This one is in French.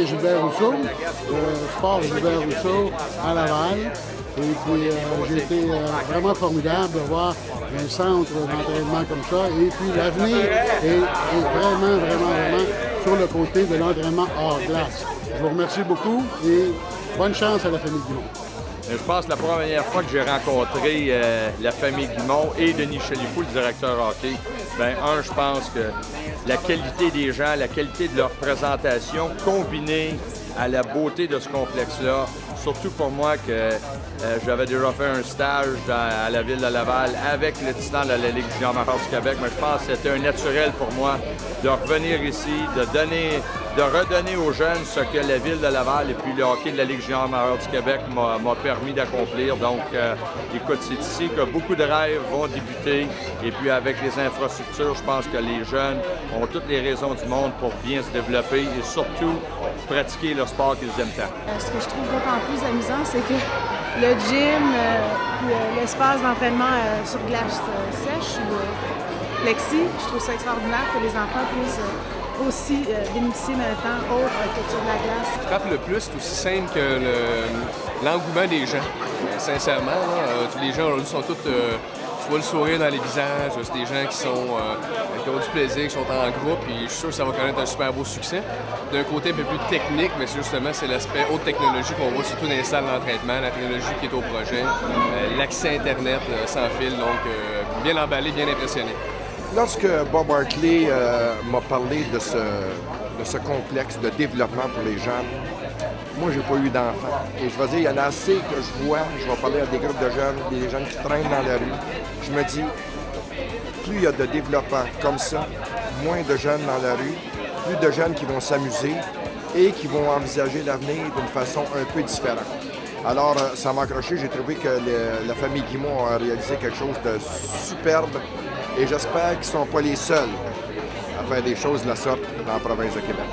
et Gilbert Rousseau, sport Gilbert Rousseau à Laval. Et puis, j'ai été vraiment formidable de voir un centre d'entraînement comme ça. Et puis, l'avenir est vraiment sur le côté de l'entraînement hors glace. Je vous remercie beaucoup et bonne chance à la famille Guimont. Je pense que la première fois que j'ai rencontré la famille Guimont et Denis Chalifou, le directeur hockey, je pense que la qualité des gens, la qualité de leur présentation, combinée à la beauté de ce complexe-là, surtout pour moi que j'avais déjà fait un stage à la ville de Laval avec le titan de la Ligue junior majeure du Québec, mais je pense que c'était un naturel pour moi de revenir ici, de redonner aux jeunes ce que la ville de Laval et puis le hockey de la Ligue junior majeure du Québec m'a permis d'accomplir. Donc, écoute, c'est ici que beaucoup de rêves vont débuter et puis avec les infrastructures, je pense que les jeunes ont toutes les raisons du monde pour bien se développer et surtout pratiquer le sport qu'ils aiment tant. Ce que je trouve d'autant plus amusant, c'est que le gym, l'espace d'entraînement sur glace sèche ou Lexi, je trouve ça extraordinaire que les enfants puissent aussi bénéficier d'un temps autre que sur la glace. Ce qui frappe le plus, c'est aussi simple que l'engouement des gens. Sincèrement, les gens aujourd'hui sont tous... tu vois le sourire dans les visages, c'est des gens qui ont du plaisir, qui sont en groupe, et je suis sûr que ça va connaître un super beau succès. D'un côté un peu plus technique, mais c'est l'aspect haute technologie qu'on voit surtout dans les salles d'entraînement, la technologie qui est au projet, l'accès Internet sans fil, donc bien emballé, bien impressionné. Lorsque Bob Hartley m'a parlé de ce complexe de développement pour les jeunes, moi, j'ai pas eu d'enfants. Et je vais dire, il y en a assez que je vois. Je vais parler à des groupes de jeunes, des jeunes qui traînent dans la rue. Je me dis, plus il y a de développement comme ça, moins de jeunes dans la rue, plus de jeunes qui vont s'amuser et qui vont envisager l'avenir d'une façon un peu différente. Alors, ça m'a accroché. J'ai trouvé que la famille Guimont a réalisé quelque chose de superbe et j'espère qu'ils ne sont pas les seuls à faire des choses de la sorte dans la province de Québec.